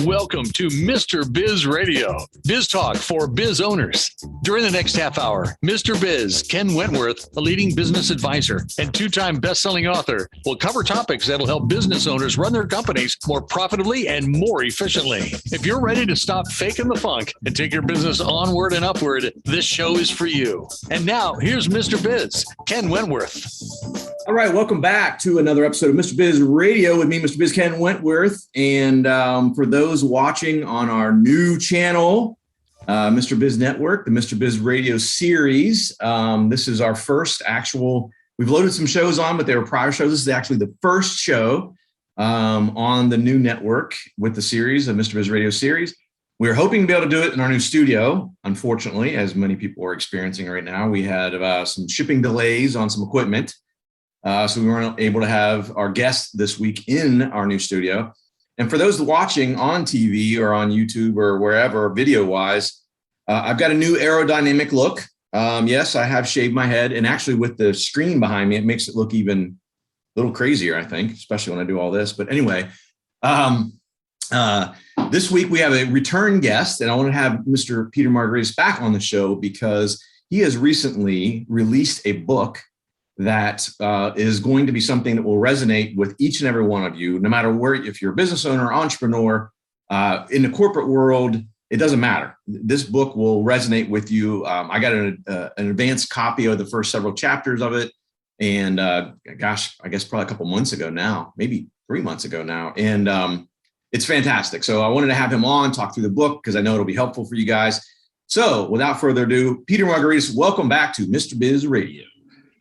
Welcome to Mr. Biz Radio, Biz Talk for biz owners. During the next half hour, Mr. Biz, Ken Wentworth, a leading business advisor and two-time best-selling author, will cover topics that'll help business owners run their companies more profitably and more efficiently. If you're ready to stop faking the funk and take your business onward and upward, this show is for you. And now, here's Mr. Biz, Ken Wentworth. All right, welcome back to another episode of Mr. Biz Radio with me, Mr. Biz Ken Wentworth. And for those watching on our new channel, Mr. Biz Network, the Mr. Biz Radio series, this is our first actual, we've loaded some shows on, but they were prior shows. This is actually the first show on the new network with the series of Mr. Biz Radio series. We're hoping to be able to do it in our new studio. Unfortunately, as many people are experiencing right now, we had some shipping delays on some equipment. So we weren't able to have our guest this week in our new studio. And for those watching on TV or on YouTube or wherever, video-wise, I've got a new aerodynamic look. Yes, I have shaved my head. And actually with the screen behind me, it makes it look even a little crazier, I think, especially when I do all this. But anyway, this week we have a return guest, and I want to have Mr. Peter Margaritis back on the show because he has recently released a book that is going to be something that will resonate with each and every one of you, no matter where, if you're a business owner, entrepreneur, in the corporate world, it doesn't matter. This book will resonate with you. I got an advanced copy of the first several chapters of it. And gosh, I guess probably a couple months ago now, maybe 3 months ago now. And it's fantastic. So I wanted to have him on, talk through the book, because I know it'll be helpful for you guys. So without further ado, Peter Margaritis, welcome back to Mr. Biz Radio.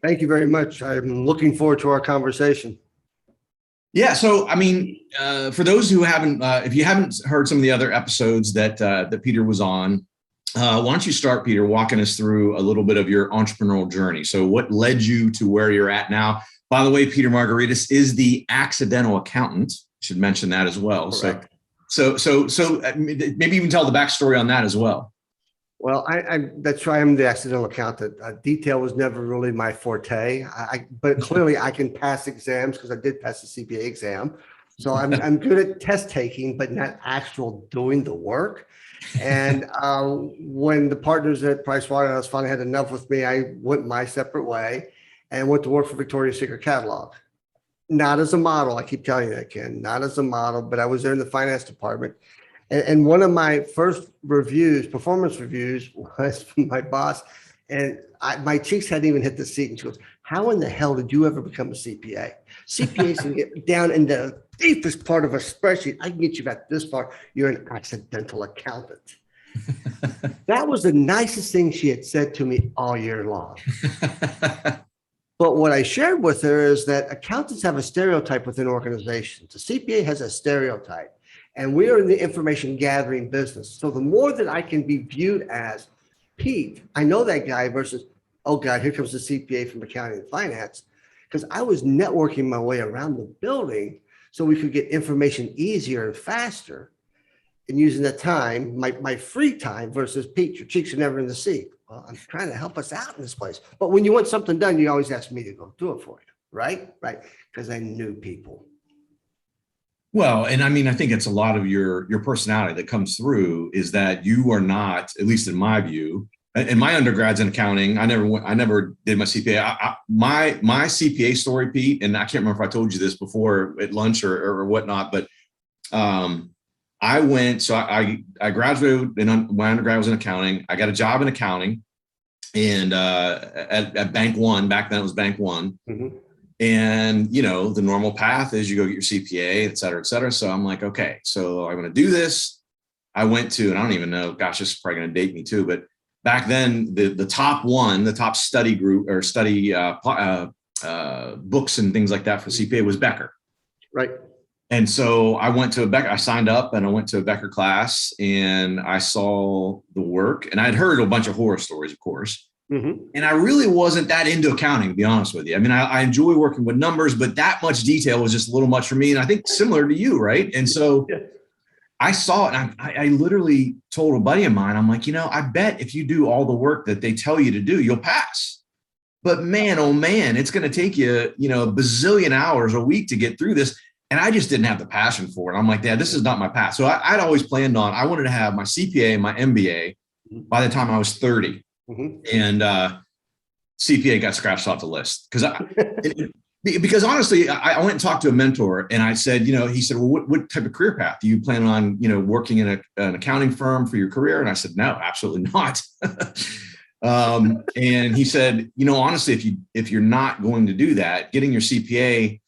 Thank you very much. I'm looking forward to our conversation. Yeah. So, I mean, for those who haven't, if you haven't heard some of the other episodes that Peter was on, why don't you start, Peter, walking us through a little bit of your entrepreneurial journey? So what led you to where you're at now? By the way, Peter Margaritis is the accidental accountant. Should mention that as well. Correct. So maybe even tell the backstory on that as well. Well, that's why I'm the accidental accountant. Detail was never really my forte, but clearly I can pass exams because I did pass the CPA exam. So I'm good at test taking, but not actual doing the work. And when the partners at Pricewaterhouse finally had enough with me, I went my separate way and went to work for Victoria's Secret Catalog. Not as a model, I keep telling you that, Ken, not as a model, but I was there in the finance department. And one of my first reviews, performance reviews, was from my boss. And my cheeks hadn't even hit the seat. And she goes, "How in the hell did you ever become a CPA? CPAs can get down in the deepest part of a spreadsheet. I can get you back this far. You're an accidental accountant." That was the nicest thing she had said to me all year long. But what I shared with her is that accountants have a stereotype within organizations. The CPA has a stereotype. And we are in the information gathering business. So the more that I can be viewed as, Pete, I know that guy, versus, oh God, here comes the CPA from accounting and finance, because I was networking my way around the building so we could get information easier and faster, and using the time, my free time, versus Pete, your cheeks are never in the seat. Well, I'm trying to help us out in this place. But when you want something done, you always ask me to go do it for you, right? Right, because I knew people. Well, and I mean, I think it's a lot of your personality that comes through is that you are not, at least in my view, in my undergrads in accounting, I never did my CPA. My CPA story, Pete, and I can't remember if I told you this before at lunch or whatnot, but I graduated, and my undergrad was in accounting. I got a job in accounting and at Bank One. Back then it was Bank One. Mm-hmm. And, you know, the normal path is you go get your CPA, et cetera, et cetera. So I'm like, okay, so I'm going to do this. I went to, and I don't even know, gosh, this is probably going to date me too, but back then the top study group or study books and things like that for CPA was Becker. Right. And so I went to I signed up and I went to a Becker class and I saw the work, and I'd heard a bunch of horror stories, of course. Mm-hmm. And I really wasn't that into accounting, to be honest with you. I mean, I enjoy working with numbers, but that much detail was just a little much for me. And I think similar to you, right? And so I saw it, and I literally told a buddy of mine, I'm like, you know, I bet if you do all the work that they tell you to do, you'll pass. But man, oh man, it's going to take you, you know, a bazillion hours a week to get through this. And I just didn't have the passion for it. I'm like, Dad, this is not my path. So I'd always planned on, I wanted to have my CPA and my MBA by the time I was 30. And CPA got scratched off the list because honestly, I went and talked to a mentor and I said, he said, well, what type of career path do you plan on, working in an accounting firm for your career? And I said, no, absolutely not. And he said, honestly, if you're not going to do that, getting your CPA,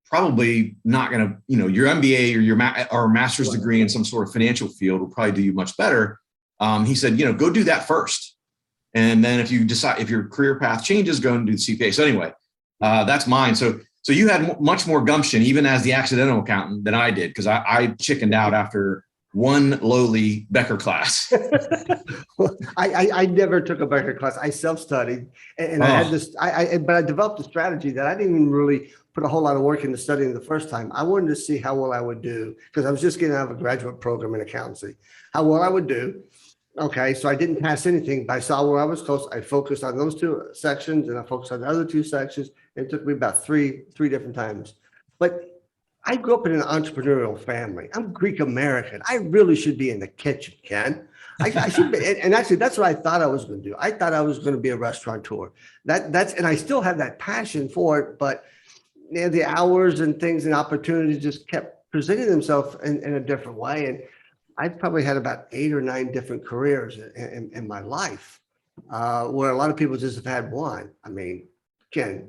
probably not going to, your MBA or your or master's degree in some sort of financial field will probably do you much better. He said, go do that first. And then if you decide, if your career path changes, go and do the CPA. So anyway, that's mine. So you had much more gumption, even as the accidental accountant, than I did, because I chickened out after one lowly Becker class. Well, I never took a Becker class. I self-studied, and I had this. But I developed a strategy that I didn't even really put a whole lot of work into studying the first time. I wanted to see how well I would do, because I was just getting out of a graduate program in accountancy. How well I would do. Okay, so I didn't pass anything, but I saw where I was close. I focused on those two sections, and I focused on the other two sections. It took me about three different times. But I grew up in an entrepreneurial family. I'm Greek American. I really should be in the kitchen, Ken. I should be, and actually, that's what I thought I was going to do. I thought I was going to be a restaurateur. And I still have that passion for it, but the hours and things and opportunities just kept presenting themselves in a different way. And I've probably had about 8 or 9 different careers in my life, where a lot of people just have had one. I mean, Ken,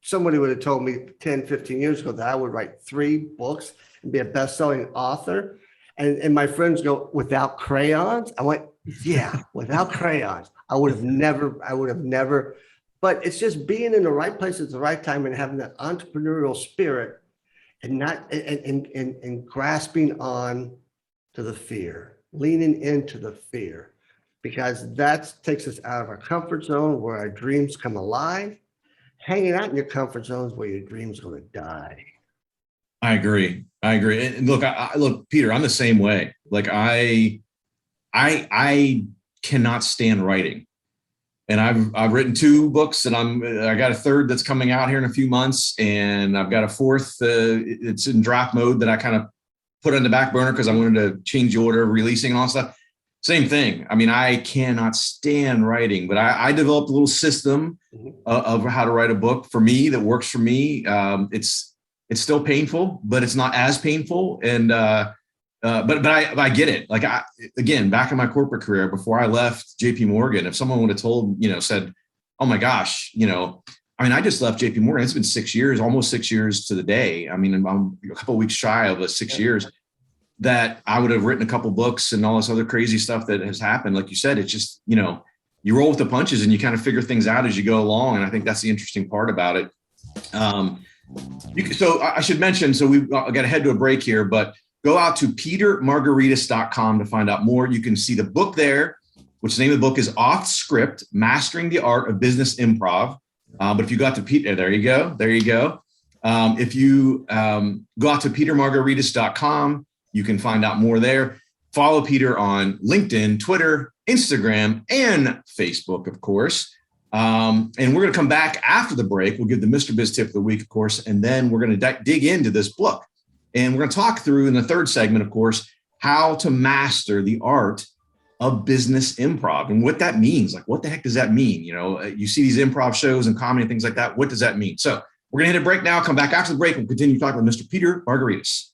somebody would have told me 10, 15 years ago that I would write 3 books and be a best-selling author. And my friends go, without crayons? I went, yeah, without crayons. I would have never. But it's just being in the right place at the right time and having that entrepreneurial spirit and not and grasping on to the fear, leaning into the fear, because that takes us out of our comfort zone where our dreams come alive. Hanging out in your comfort zones where your dreams are going to die. I agree. And look, Peter, I'm the same way. Like I cannot stand writing. And I've written 2 books, and I got a 3rd that's coming out here in a few months, and I've got a 4th. It's in draft mode that I kind of put on the back burner because I wanted to change the order of releasing and all that stuff. Same thing. I mean, I cannot stand writing, but I developed a little system of how to write a book for me that works for me. It's still painful, but it's not as painful. And but I get it. Like again, back in my corporate career before I left JP Morgan, if someone would have told, said, oh my gosh, I mean, I just left JP Morgan. It's been 6 years, almost 6 years to the day. I mean, I'm a couple of weeks shy of the 6 years that I would have written a couple books and all this other crazy stuff that has happened. Like you said, it's just, you roll with the punches and you kind of figure things out as you go along. And I think that's the interesting part about it. So I should mention, so we've got to head to a break here, but go out to petermargaritis.com to find out more. You can see the book there, which the name of the book is Off Script, Mastering the Art of Business Improv. But if you got to Peter, there you go. If you go out to petermargaritis.com, you can find out more there. Follow Peter on LinkedIn, Twitter, Instagram, and Facebook, of course. And we're going to come back after the break. We'll give the Mr. Biz Tip of the week, of course, and then we're going to dig into this book. And we're going to talk through in the 3rd segment, of course, how to master the art of business improv and what that means. Like, what the heck does that mean? You see these improv shows and comedy and things like that. What does that mean? So we're going to hit a break now, come back after the break, and continue talking with Mr. Peter Margaritis.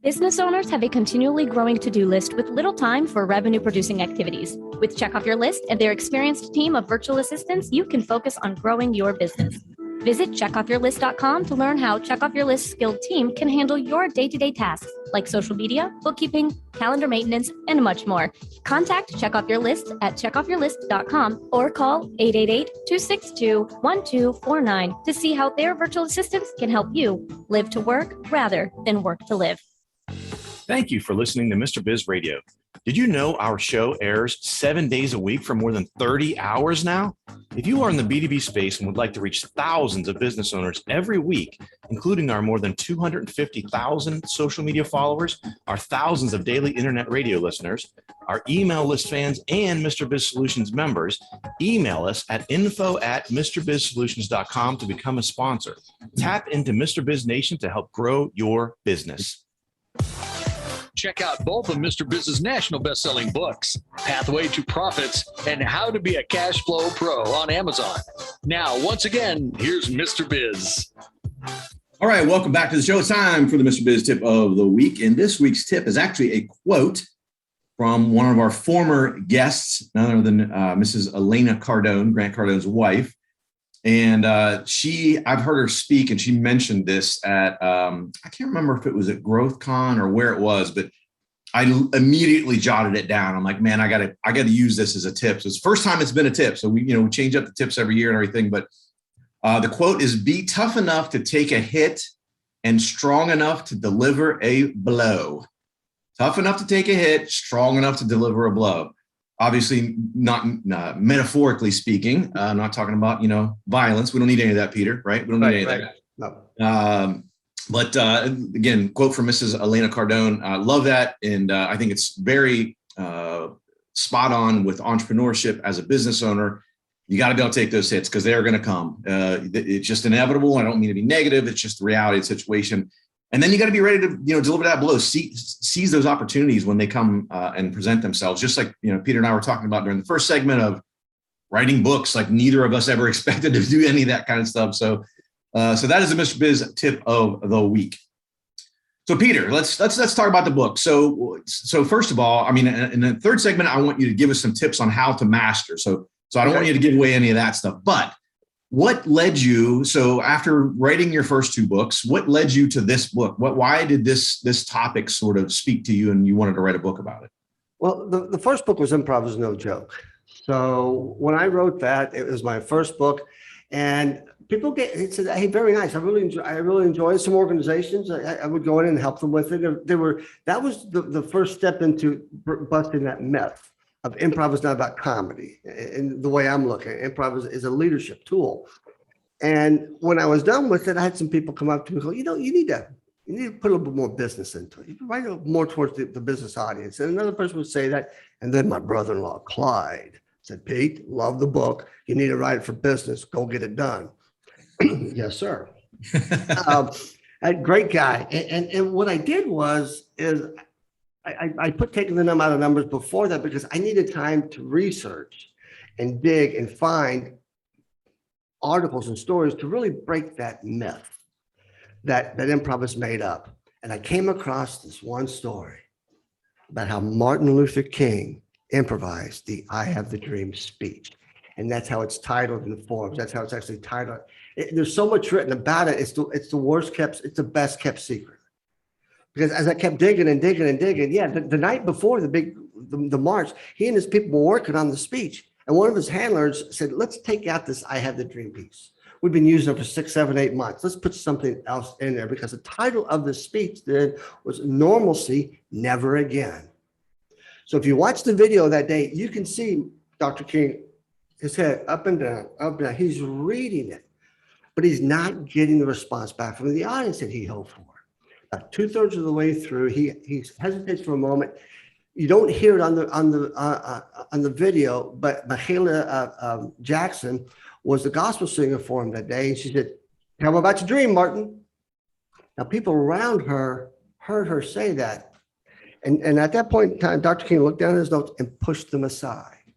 Business owners have a continually growing to-do list with little time for revenue-producing activities. With Check Off Your List and their experienced team of virtual assistants, you can focus on growing your business. Visit checkoffyourlist.com to learn how Check Off Your List skilled team can handle your day-to-day tasks like social media, bookkeeping, calendar maintenance, and much more. Contact Check Off Your List at checkoffyourlist.com or call 888-262-1249 to see how their virtual assistants can help you live to work rather than work to live. Thank you for listening to Mr. Biz Radio. Did you know our show airs 7 days a week for more than 30 hours now? If you are in the B2B space and would like to reach thousands of business owners every week, including our more than 250,000 social media followers, our thousands of daily internet radio listeners, our email list fans, and Mr. Biz Solutions members, email us at info@mrbizsolutions.com to become a sponsor. Tap into Mr. Biz Nation to help grow your business. Check out both of Mr. Biz's national best-selling books, Pathway to Profits and How to Be a Cash Flow Pro on Amazon. Now, once again, here's Mr. Biz. All right, welcome back to the show. It's time for the Mr. Biz tip of the week. And this week's tip is actually a quote from one of our former guests, none other than Mrs. Elena Cardone, Grant Cardone's wife. And I've heard her speak, and she mentioned this at, I can't remember if it was at GrowthCon or where it was, but I immediately jotted it down. I'm like, man, I gotta use this as a tip. So it's the first time it's been a tip. So we change up the tips every year and everything. But the quote is, "Be tough enough to take a hit and strong enough to deliver a blow." Tough enough to take a hit, strong enough to deliver a blow. Obviously, not metaphorically speaking. I'm not talking about violence. We don't need any of that, Peter. Right? We don't need any of that. No. But again, quote from Mrs. Elena Cardone. Love that, and I think it's very spot on with entrepreneurship as a business owner. You got to be able to take those hits because they are going to come. It's just inevitable. I don't mean to be negative. It's just the reality of the situation. And then you got to be ready to, deliver that blow, seize those opportunities when they come and present themselves. Just like, Peter and I were talking about during the first segment of writing books, like neither of us ever expected to do any of that kind of stuff. So that is the Mr. Biz tip of the week. So Peter, let's talk about the book. So first of all, I mean, in the third segment, I want you to give us some tips on how to master. So I don't want you to give away any of that stuff, but what led you, so after writing your first two books, what led you to this book? Why did this topic sort of speak to you and you wanted to write a book about it? Well, the first book was Improv is No Joke. So when I wrote that, it was my first book, and people said, "Hey, very nice. I really enjoy some organizations. I would go in and help them with it." That was the first step into busting that myth of improv is not about comedy. And the way I'm looking at it, improv is a leadership tool. And when I was done with it, I had some people come up to me and go, you need to put a little bit more business into it. You can write it more towards the business audience. And another person would say that. And then my brother-in-law, Clyde, said, "Pete, love the book. You need to write it for business. Go get it done." Yes, sir. A great guy. And what I did is I put taking the number out of numbers before that because I needed time to research and dig and find articles and stories to really break that myth that improv is made up. And I came across this one story about how Martin Luther King improvised the "I Have the Dream" speech. And that's how it's titled in Forbes. That's how it's actually titled. There's so much written about it. It's the best kept secret. Because as I kept digging, yeah, the night before the march, he and his people were working on the speech. And one of his handlers said, "Let's take out this 'I Have the Dream' piece. We've been using it for 6, 7, 8 months. Let's put something else in there," because the title of the speech then was "Normalcy, Never Again." So if you watch the video that day, you can see Dr. King, his head up and down, up and down. He's reading it, but he's not getting the response back from the audience that he hoped for. About 2/3 of the way through, he hesitates for a moment. You don't hear it on the video, but Mahalia Jackson was the gospel singer for him that day, and she said, "Tell me about your dream, Martin." Now, people around her heard her say that, and at that point in time, Dr. King looked down at his notes and pushed them aside,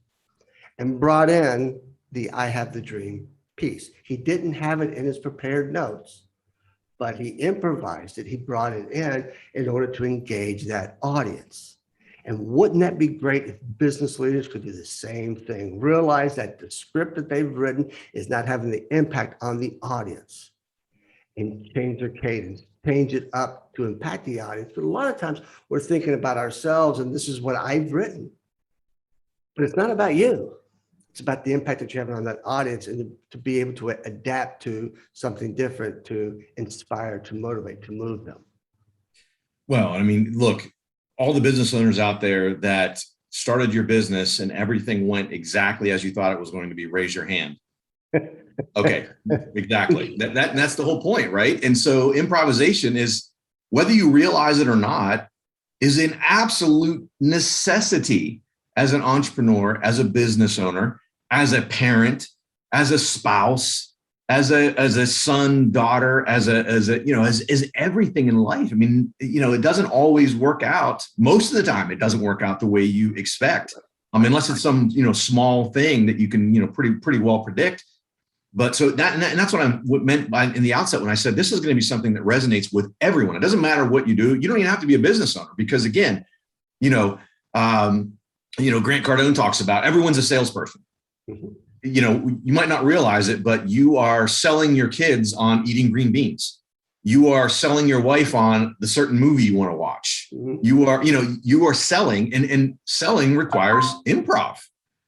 and brought in the "I Have the Dream" piece. He didn't have it in his prepared notes, but he improvised it. He brought it in order to engage that audience. And wouldn't that be great if business leaders could do the same thing? Realize that the script that they've written is not having the impact on the audience, and change their cadence, change it up to impact the audience. But a lot of times we're thinking about ourselves, and this is what I've written. But it's not about you. It's about the impact that you're having on that audience, and to be able to adapt to something different, to inspire, to motivate, to move them. Well, I mean, look, all the business owners out there that started your business and everything went exactly as you thought it was going to be, raise your hand. Okay, exactly. That's the whole point, right? And so improvisation is, whether you realize it or not, is an absolute necessity as an entrepreneur, as a business owner, as a parent, as a spouse, as a son, daughter, as everything in life. I mean, it doesn't always work out. Most of the time, it doesn't work out the way you expect. Unless it's some, small thing that you can, pretty well predict. But so that's what meant by in the outset when I said this is going to be something that resonates with everyone. It doesn't matter what you do. You don't even have to be a business owner, because again, Grant Cardone talks about everyone's a salesperson. Mm-hmm. You might not realize it, but you are selling your kids on eating green beans. You are selling your wife on the certain movie you want to watch. Mm-hmm. You are selling, and selling requires improv.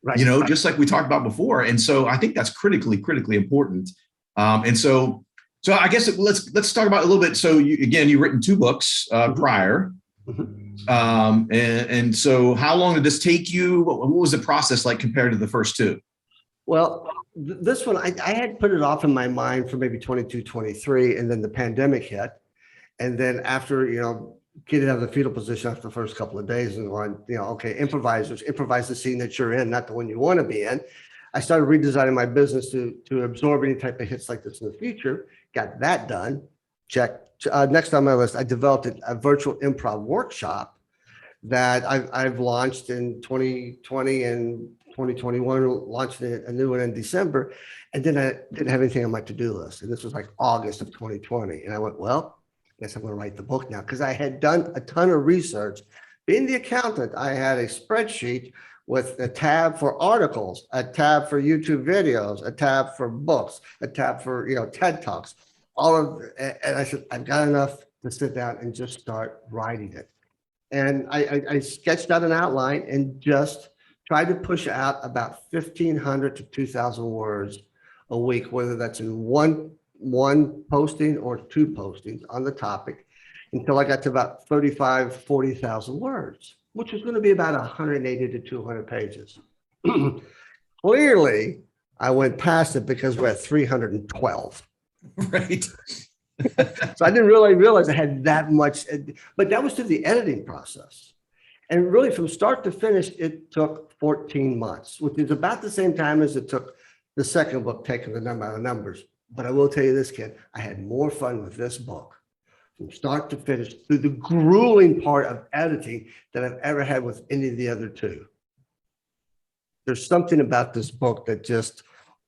Right. Just like we talked about before. And so I think that's critically important. And so I guess let's talk about a little bit. So you've written 2 books prior. Mm-hmm. And so how long did this take you? What was the process like compared to the first 2? Well, this one, I had put it off in my mind for maybe 22, 23, and then the pandemic hit. And then after, getting out of the fetal position after the first couple of days and going, okay, improvise the scene that you're in, not the one you want to be in. I started redesigning my business to absorb any type of hits like this in the future. Got that done. Check. Next on my list, I developed a virtual improv workshop that I've launched in 2020 and 2021, launched a new one in December. And then I didn't have anything on my to-do list. And this was like August of 2020. And I went, well, I guess I'm going to write the book now, because I had done a ton of research. Being the accountant, I had a spreadsheet with a tab for articles, a tab for YouTube videos, a tab for books, a tab for TED Talks, and I said, I've got enough to sit down and just start writing it. And I sketched out an outline and just tried to push out about 1,500 to 2,000 words a week, whether that's in one posting or 2 postings on the topic, until I got to about 40,000 words, which was going to be about 180 to 200 pages. Clearly, I went past it because we're at 312. Right. So I didn't really realize I had that much, but that was through the editing process. And really from start to finish, it took 14 months, which is about the same time as it took the second book, taking the number out of numbers. But I will tell you this, Ken, I had more fun with this book from start to finish through the grueling part of editing than I've ever had with any of the other 2. There's something about this book that just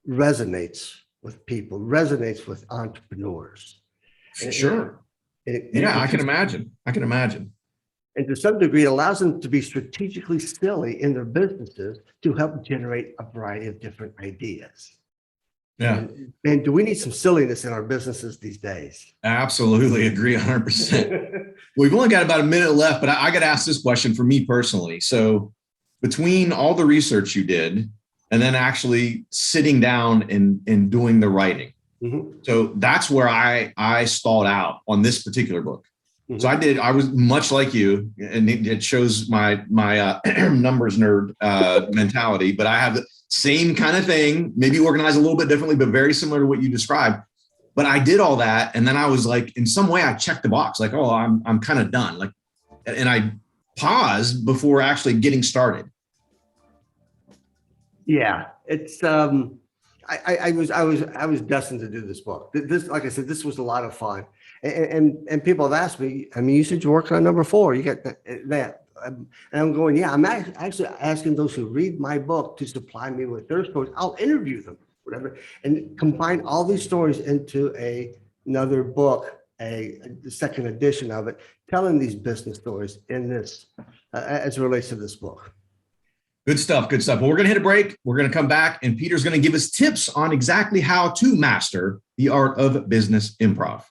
resonates with people, resonates with entrepreneurs. Sure. I can imagine. And to some degree, it allows them to be strategically silly in their businesses to help generate a variety of different ideas. Yeah. And do we need some silliness in our businesses these days? Absolutely agree 100%. We've only got about a minute left, but I got to ask this question for me personally. So between all the research you did and then actually sitting down and doing the writing. Mm-hmm. So that's where I stalled out on this particular book. Mm-hmm. So I was much like you, and it shows my numbers nerd mentality, but I have the same kind of thing, maybe organized a little bit differently, but very similar to what you described. But I did all that. And then I was like, in some way I checked the box, like, oh, I'm kind of done. Like, and I paused before actually getting started. Yeah, it's I was destined to do this book. This, like I said, this was a lot of fun. And people have asked me, I mean, you said you're working on number 4, you got that. And I'm going, yeah, I'm actually asking those who read my book to supply me with their stories. I'll interview them, whatever, and combine all these stories into another book, the second edition of it, telling these business stories in this, as it relates to this book. Good stuff. Good stuff. Well, we're going to hit a break. We're going to come back, and Peter's going to give us tips on exactly how to master the art of business improv.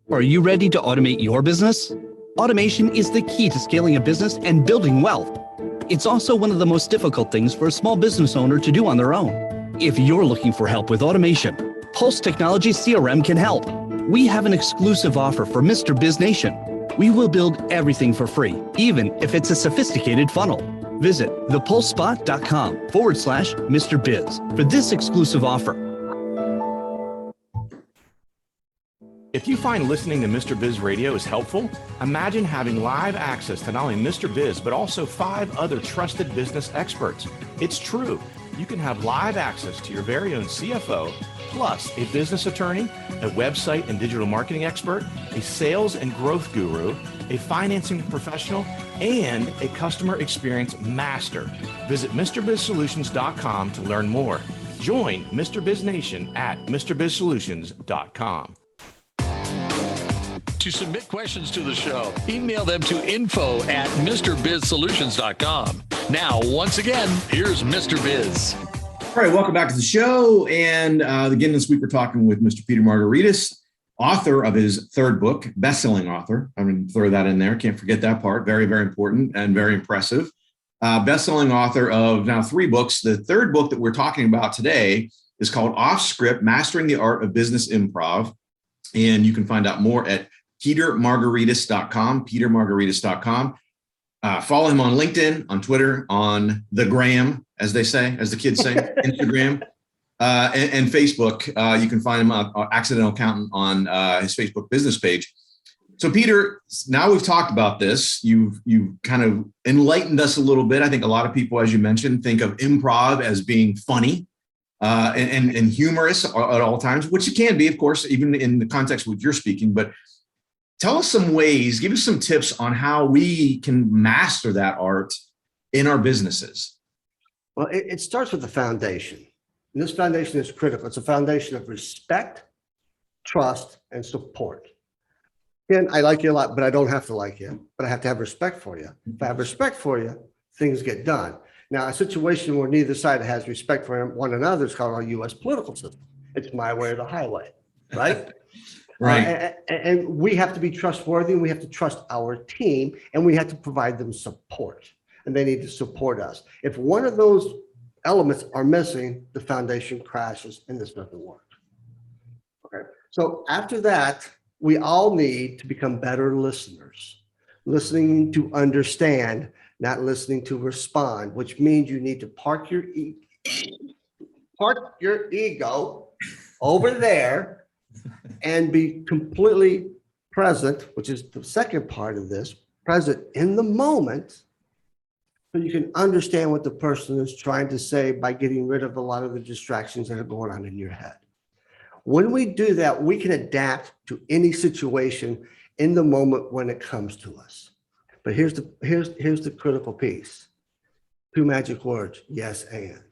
Are you ready to automate your business? Automation is the key to scaling a business and building wealth. It's also one of the most difficult things for a small business owner to do on their own. If you're looking for help with automation, Pulse Technology CRM can help. We have an exclusive offer for Mr. Biz Nation. We will build everything for free, even if it's a sophisticated funnel. Visit thepulsespot.com/Mr. Biz for this exclusive offer. If you find listening to Mr. Biz Radio is helpful, imagine having live access to not only Mr. Biz, but also 5 other trusted business experts. It's true. You can have live access to your very own CFO, plus a business attorney, a website and digital marketing expert, a sales and growth guru, a financing professional, and a customer experience master. Visit MrBizSolutions.com to learn more. Join Mr. Biz Nation at MrBizSolutions.com. To submit questions to the show, email them to info@MrBizSolutions.com. Now, once again, here's Mr. Biz. All right, welcome back to the show. And again, this week we're talking with Mr. Peter Margaritis, author of his 3rd book, best-selling author. I'm going to throw that in there. Can't forget that part. Very, very important and very impressive. Best-selling author of now 3 books. The 3rd book that we're talking about today is called Off Script, Mastering the Art of Business Improv. And you can find out more at petermargaritis.com, petermargaritis.com. Follow him on LinkedIn, on Twitter, on the gram, as they say, as the kids say, Instagram, and Facebook. You can find him on Accidental Accountant on his Facebook business page. So Peter, now we've talked about this. You've kind of enlightened us a little bit. I think a lot of people, as you mentioned, think of improv as being funny and humorous at all times, which it can be, of course, even in the context of what you're speaking. But tell us some ways, give us some tips on how we can master that art in our businesses. Well, it starts with the foundation. And this foundation is critical. It's a foundation of respect, trust, and support. Again, I like you a lot, but I don't have to like you, but I have to have respect for you. If I have respect for you, things get done. Now, a situation where neither side has respect for one another is called our U.S. political system. It's my way or the highway, right? Right. And we have to be trustworthy, and we have to trust our team, and we have to provide them support, and they need to support us. If one of those elements are missing, the foundation crashes and this doesn't work. Okay. So after that, we all need to become better listeners, listening to understand, not listening to respond, which means you need to park your ego over there and be completely present, which is the second part of this, present in the moment, so you can understand what the person is trying to say by getting rid of a lot of the distractions that are going on in your head. When we do that, we can adapt to any situation in the moment when it comes to us. But here's the critical piece. 2 magic words: yes and.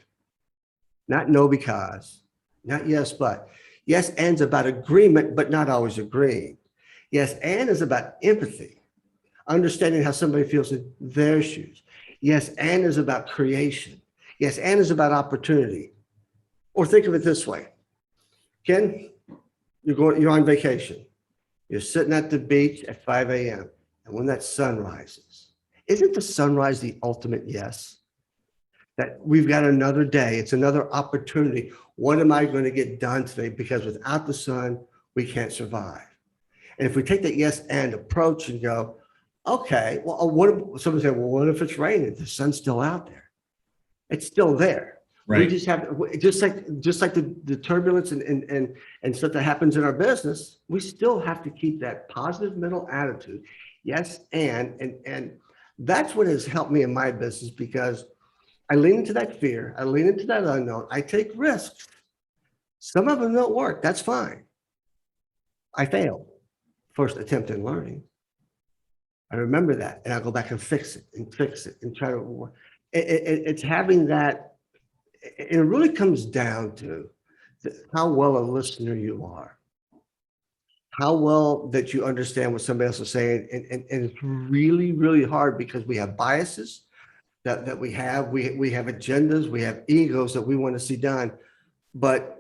Not no because, not yes but. Yes and's about agreement, but not always agreeing. Yes and is about empathy, understanding how somebody feels in their shoes. Yes and is about creation. Yes and is about opportunity. Or think of it this way. Ken, you're on vacation. You're sitting at the beach at 5 a.m. And when that sun rises, isn't the sunrise the ultimate yes? That we've got another day. It's another opportunity. What am I going to get done today? Because without the sun, we can't survive. And if we take that yes and approach and go, okay, well, somebody say, well, what if it's raining? The sun's still out there. It's still there. Right. We just have, just like the turbulence and stuff that happens in our business, we still have to keep that positive mental attitude. Yes, and that's what has helped me in my business, because I lean into that fear. I lean into that unknown. I take risks. Some of them don't work. That's fine. I failed. First attempt in learning. I remember that, and I'll go back and fix it and try to. It's having that. It really comes down to how well a listener you are, how well that you understand what somebody else is saying, and it's really, really hard because we have biases that we have agendas, we have egos that we want to see done. But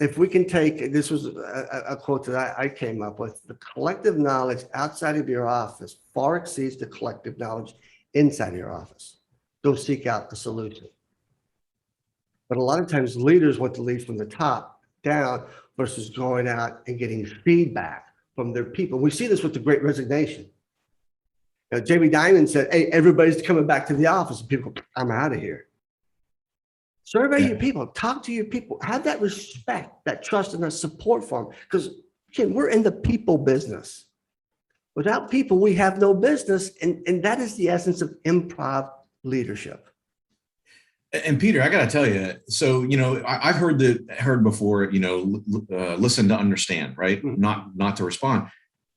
if we can take, this was a quote that I came up with: the collective knowledge outside of your office far exceeds the collective knowledge inside of your office. Go seek out the solution. But a lot of times leaders want to lead from the top down versus going out and getting feedback from their people. We see this with the Great Resignation. Jamie Dimon said, hey, everybody's coming back to the office. And people go, I'm out of here. Survey your people, talk to your people, have that respect, that trust, and that support for them. Because again, we're in the people business. Without people, we have no business. And that is the essence of improv leadership. And Peter, I got to tell you, so, I've heard before, listen to understand, right? Not to respond.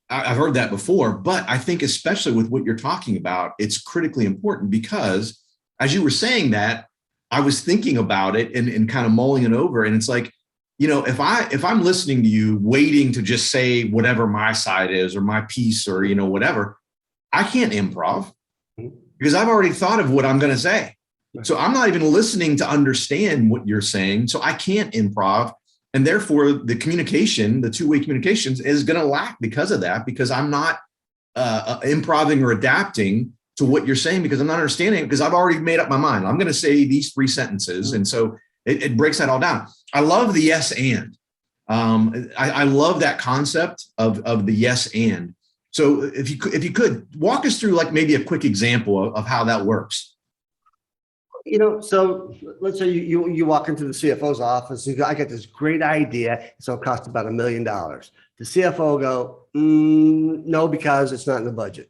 I've heard that before, but I think especially with what you're talking about, it's critically important because as you were saying that, I was thinking about it and kind of mulling it over. And it's like, if I'm listening to you waiting to just say whatever my side is or my piece or, whatever, I can't improv because I've already thought of what I'm going to say. So I'm not even listening to understand what you're saying. So I can't improv. And therefore the communication, the two-way communications is going to lack because of that, because I'm not improving or adapting to what you're saying because I'm not understanding it because I've already made up my mind. I'm going to say these 3 sentences. And so it breaks that all down. I love the yes and. I love that concept of the yes and. So if you could walk us through like maybe a quick example of how that works. So let's say you walk into the CFO's office. You go, I got this great idea. So it costs about $1 million. The CFO go, no, because it's not in the budget.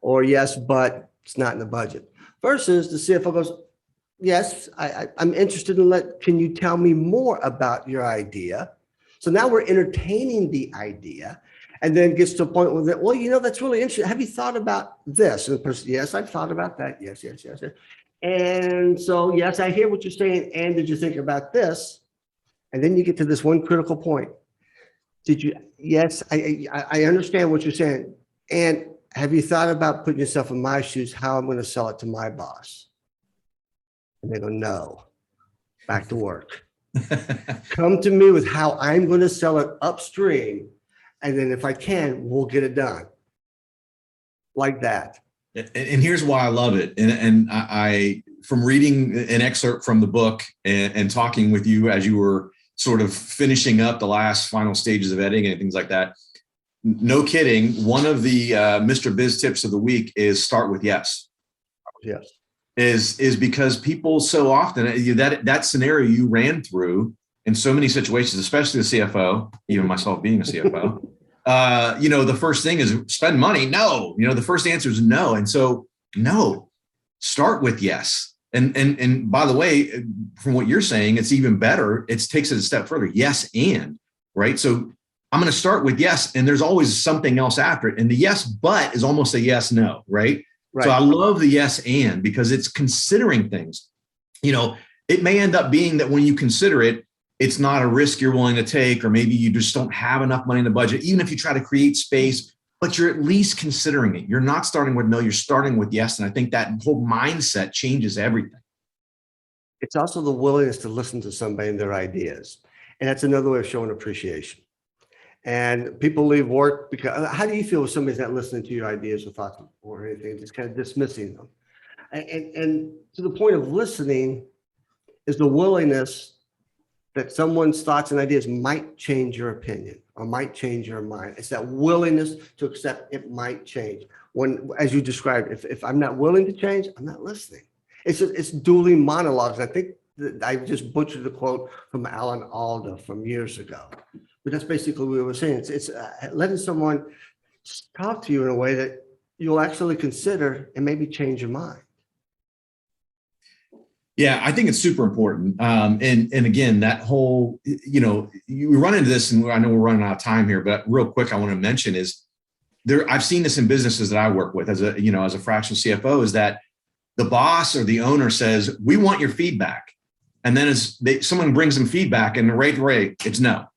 Or yes, but it's not in the budget. Versus the CFO goes, yes, I'm interested in can you tell me more about your idea? So now we're entertaining the idea and then gets to a point where, well, that's really interesting. Have you thought about this? And the person, yes, I've thought about that. Yes. And so, yes, I hear what you're saying. And did you think about this? And then you get to this one critical point. Yes, I understand what you're saying. And have you thought about putting yourself in my shoes, how I'm going to sell it to my boss? And they go, no, back to work. Come to me with how I'm going to sell it upstream. And then if I can, we'll get it done. Like that. And here's why I love it. And I from reading an excerpt from the book and talking with you as you were sort of finishing up the last final stages of editing and things like that, no kidding. One of the Mr. Biz tips of the week is start with yes. Yes. Is because people so often, that scenario you ran through in so many situations, especially the CFO, even myself being a CFO, the first thing is spend money. No, the first answer is no. And so no, start with yes. And by the way, from what you're saying, it's even better. It takes it a step further. Yes. And right. So I'm going to start with yes. And there's always something else after it. And the yes, but is almost a yes, no. Right. Right. So I love the yes, and because it's considering things, it may end up being that when you consider it, it's not a risk you're willing to take, or maybe you just don't have enough money in the budget, even if you try to create space, but you're at least considering it. You're not starting with no, you're starting with yes. And I think that whole mindset changes everything. It's also the willingness to listen to somebody and their ideas. And that's another way of showing appreciation. And people leave work because, how do you feel if somebody's not listening to your ideas or thoughts or anything, just kind of dismissing them? And to the point of listening is the willingness that someone's thoughts and ideas might change your opinion or might change your mind. It's that willingness to accept it might change. When, as you described, if I'm not willing to change, I'm not listening. It's dueling monologues. I think that I just butchered the quote from Alan Alda from years ago. But that's basically what we were saying. It's letting someone talk to you in a way that you'll actually consider and maybe change your mind. Yeah, I think it's super important. And again, that whole, you run into this, and I know we're running out of time here, but real quick, I want to mention is I've seen this in businesses that I work with as a fractional CFO, is that the boss or the owner says, we want your feedback. And then someone brings them feedback and the rate, it's no.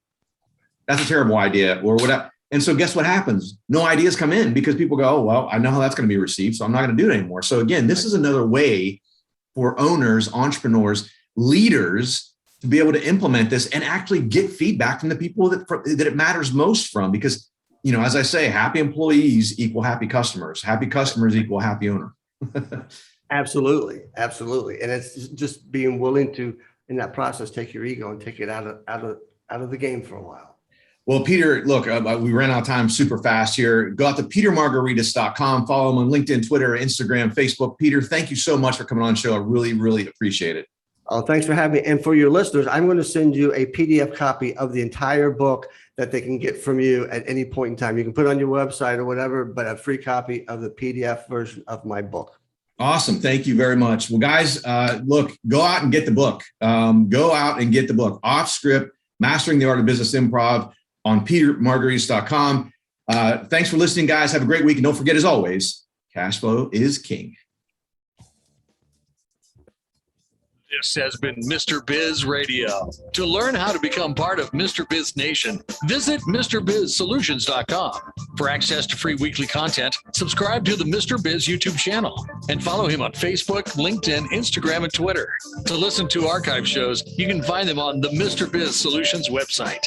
That's a terrible idea or whatever. And so guess what happens? No ideas come in because people go, oh, well, I know how that's going to be received, so I'm not going to do it anymore. So again, this is another way for owners, entrepreneurs, leaders to be able to implement this and actually get feedback from the people that it matters most from. Because, as I say, happy employees equal happy customers equal happy owner. Absolutely. Absolutely. And it's just being willing to, in that process, take your ego and take it out of the game for a while. Well, Peter, look, we ran out of time super fast here. Go out to petermargaritis.com. Follow him on LinkedIn, Twitter, Instagram, Facebook. Peter, thank you so much for coming on the show. I really, really appreciate it. Oh, thanks for having me. And for your listeners, I'm going to send you a PDF copy of the entire book that they can get from you at any point in time. You can put it on your website or whatever, but a free copy of the PDF version of my book. Awesome. Thank you very much. Well, guys, look, go out and get the book. Go out and get the book. Off Script, Mastering the Art of Business Improv on petermargaritis.com. Thanks for listening, guys. Have a great week. And don't forget, as always, cash flow is king. This has been Mr. Biz Radio. To learn how to become part of Mr. Biz Nation, visit MrBizSolutions.com. For access to free weekly content, subscribe to the Mr. Biz YouTube channel and follow him on Facebook, LinkedIn, Instagram, and Twitter. To listen to archive shows, you can find them on the Mr. Biz Solutions website.